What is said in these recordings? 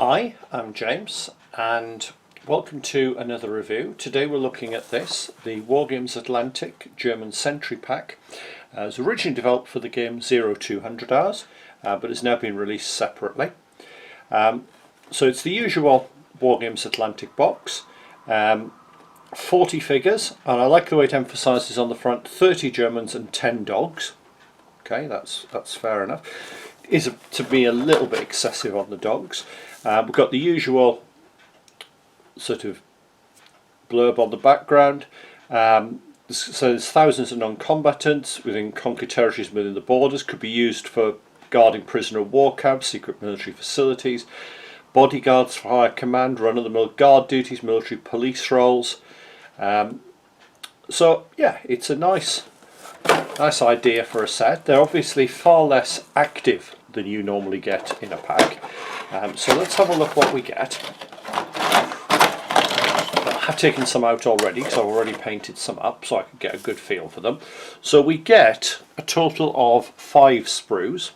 Hi, I'm James and welcome to another review. Today we're looking at this, the Wargames Atlantic German Sentry pack. It was originally developed for the game 0200 Hours, but has now been released separately. So it's the usual Wargames Atlantic box, 40 figures, and I like the way it emphasises on the front 30 Germans and 10 dogs. Okay, that's fair enough. It is to be a little bit excessive on the dogs. We've got the usual sort of blurb on the background. So there's thousands of non-combatants within conquered territories within the borders, could be used for guarding prisoner of war camps, secret military facilities, bodyguards for higher command, run-of-the-mill guard duties, military police roles. So yeah, it's a nice idea for a set. They're obviously far less active than you normally get in a pack. So let's have a look what we get. I have taken some out already because I've already painted some up so I can get a good feel for them. So we get a total of 5 sprues.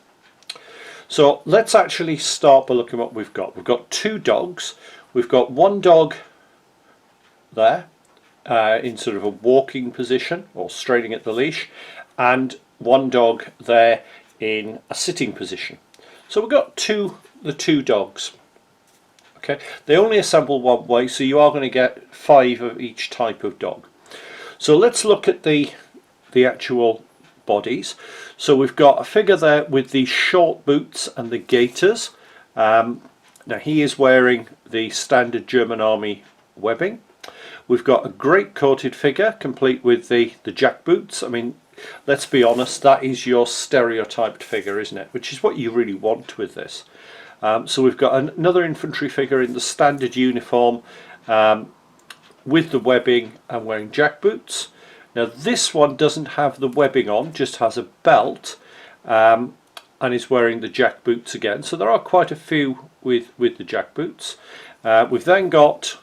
So let's actually start by looking what we've got. We've got 2 dogs. We've got 1 dog there in sort of a walking position or straining at the leash, and 1 dog there in a sitting position. So we've got the two dogs. Okay, they only assemble one way, so you are going to get 5 of each type of dog. So let's look at the actual bodies. So we've got a figure there with the short boots and the gaiters. Now he is wearing the standard German army webbing. We've got a great coated figure complete with the jack boots. I mean, let's be honest, that is your stereotyped figure, isn't it? Which is what you really want with this. So we've got another infantry figure in the standard uniform with the webbing and wearing jack boots. Now this one doesn't have the webbing on, just has a belt, and is wearing the jack boots again. So there are quite a few with the jack boots. We've then got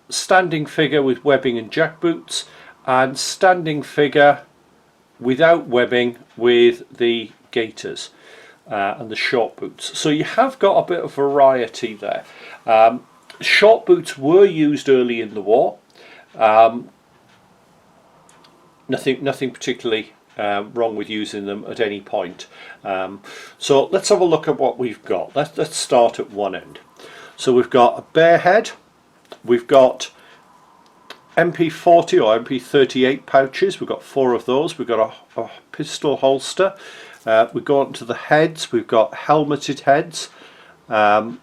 standing figure with webbing and jack boots, and standing figure without webbing with the gaiters and the short boots. So you have got a bit of variety there. Short boots were used early in the war. Nothing particularly wrong with using them at any point. So let's have a look at what we've got. Let's start at one end. So we've got a bear head. We've got MP40 or MP38 pouches. We've got 4 of those. We've got a pistol holster. We go on to the heads. We've got helmeted heads, a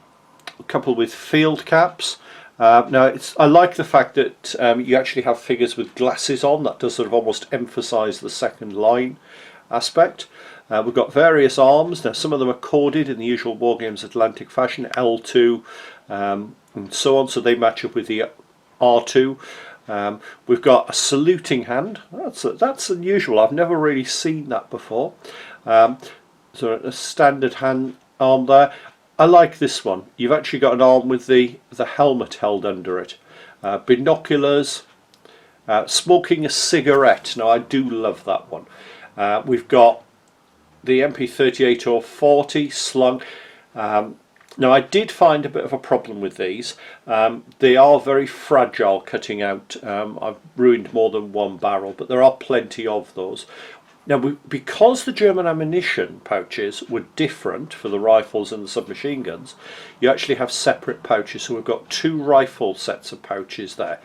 couple with field caps. Now I like the fact that you actually have figures with glasses on. That does sort of almost emphasise the second line aspect. We've got various arms. Now some of them are corded in the usual Wargames Atlantic fashion, L2 and so on, so they match up with the R2. We've got a saluting hand. That's unusual. I've never really seen that before. So a standard hand arm there. I like this one. You've actually got an arm with the helmet held under it. Binoculars, smoking a cigarette. Now I do love that one. We've got the MP38 or 40 slung. Now I did find a bit of a problem with these. They are very fragile cutting out. I've ruined more than 1 barrel, but there are plenty of those. Now because the German ammunition pouches were different for the rifles and the submachine guns, you actually have separate pouches. So we've got 2 rifle sets of pouches there.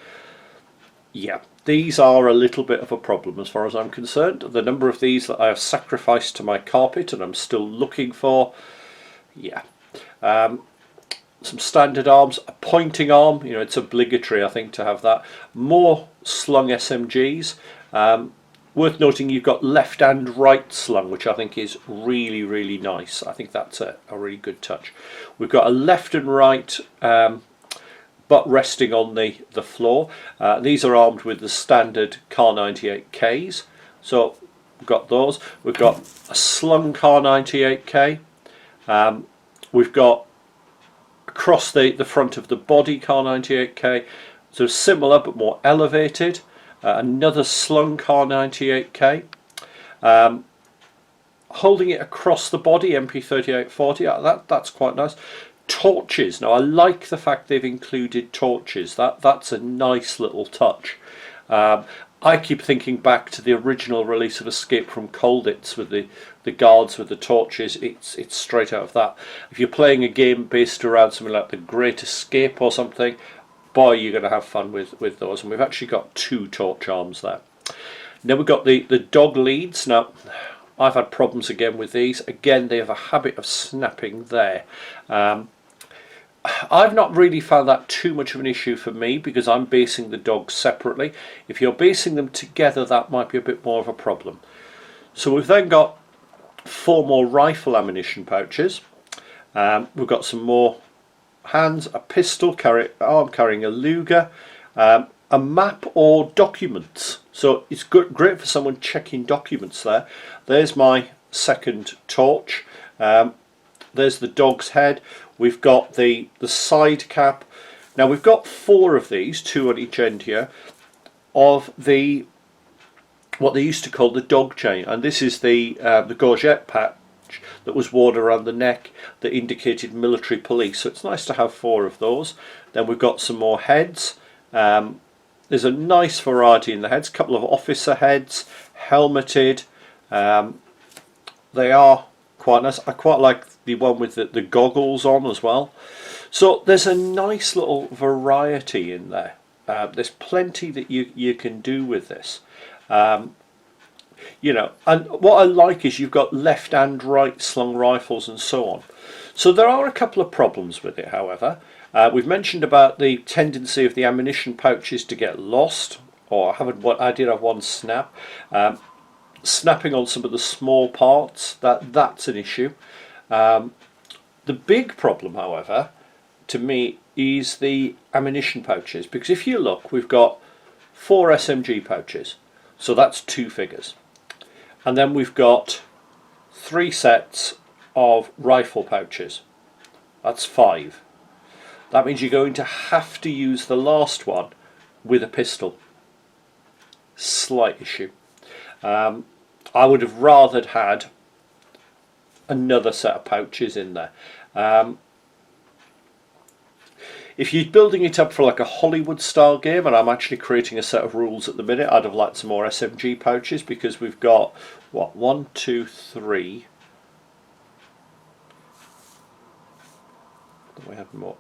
Yeah, these are a little bit of a problem as far as I'm concerned. The number of these that I have sacrificed to my carpet and I'm still looking for, yeah. Some standard arms, a pointing arm, you know, it's obligatory I think to have that. More slung SMGs. Worth noting you've got left and right slung, which I think is really nice. I think that's a really good touch. We've got a left and right butt resting on the floor. These are armed with the standard Kar 98Ks. So we've got those. We've got a slung Kar 98K. We've got across the front of the body Kar 98K, so similar but more elevated. Another slung Kar 98K. Holding it across the body, MP3840, that's quite nice. Torches. Now I like the fact they've included torches. That's a nice little touch. I keep thinking back to the original release of Escape from Colditz with the guards with the torches. It's straight out of that. If you're playing a game based around something like The Great Escape or something, boy, you're going to have fun with those. And we've actually got 2 torch arms there. Then we've got the dog leads. Now I've had problems again with these. Again, they have a habit of snapping there. I've not really found that too much of an issue for me because I'm basing the dogs separately. If you're basing them together, that might be a bit more of a problem. So we've then got 4 more rifle ammunition pouches. We've got some more hands, a pistol, I'm carrying a Luger, a map or documents. So it's great for someone checking documents there. There's my second torch. There's the dog's head. We've got the side cap. Now we've got 4 of these, 2 on each end here, of what they used to call the dog chain, and this is the gorget patch that was worn around the neck that indicated military police. So it's nice to have 4 of those. Then we've got some more heads. There's a nice variety in the heads. A couple of officer heads, helmeted. They are quite nice. I quite like the one with the goggles on as well. So there's a nice little variety in there. There's plenty that you can do with this. You know, and what I like is you've got left and right slung rifles and so on. So there are a couple of problems with it, however. We've mentioned about the tendency of the ammunition pouches to get lost, or I did have one snap. Snapping on some of the small parts, that's an issue. The big problem, however, to me is the ammunition pouches, because if you look, we've got 4 SMG pouches, so that's 2 figures, and then we've got 3 sets of rifle pouches, that's 5. That means you're going to have to use the last one with a pistol. Slight issue. I would have rather had another set of pouches in there. If you're building it up for like a Hollywood style game, and I'm actually creating a set of rules at the minute, I'd have liked some more SMG pouches, because we've got what, 1, 2, 3. Do we have more?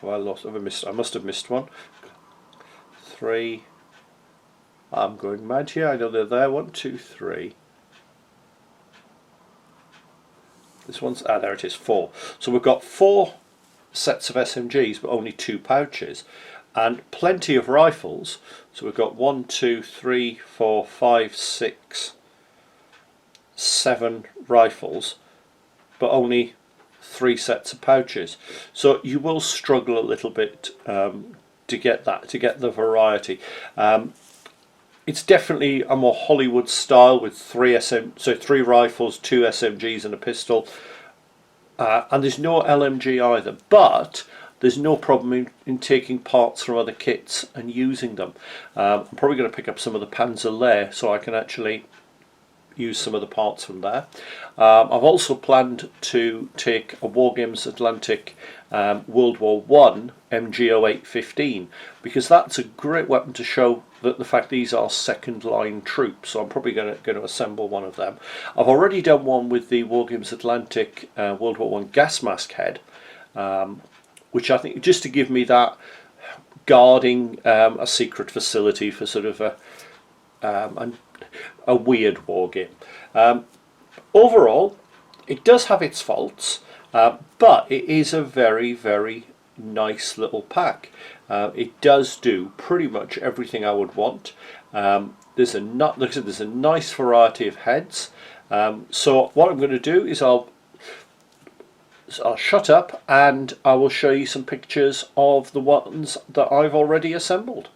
Have I lost? Have I missed? I must have missed one. 3. I'm going mad here. I know they're there. 1, 2, 3. This one's, there it is, 4. So we've got 4 sets of SMGs, but only 2 pouches, and plenty of rifles. So we've got 1, 2, 3, 4, 5, 6, 7 rifles, but only 3 sets of pouches. So you will struggle a little bit to get the variety. It's definitely a more Hollywood style with 3 rifles, 2 SMGs and a pistol, and there's no LMG either, but there's no problem in taking parts from other kits and using them. I'm probably going to pick up some of the Panzer Lehr so I can actually use some of the parts from there. I've also planned to take a Wargames Atlantic World War I MG0815, because that's a great weapon to show that the fact these are second line troops, so I'm probably going to assemble one of them. I've already done one with the Wargames Atlantic World War I gas mask head, which I think just to give me that guarding a secret facility for sort of a weird war game. Overall, it does have its faults, but it is a very, very nice little pack. It does do pretty much everything I would want. There's a nice variety of heads. So what I'm going to do is I'll shut up and I will show you some pictures of the ones that I've already assembled.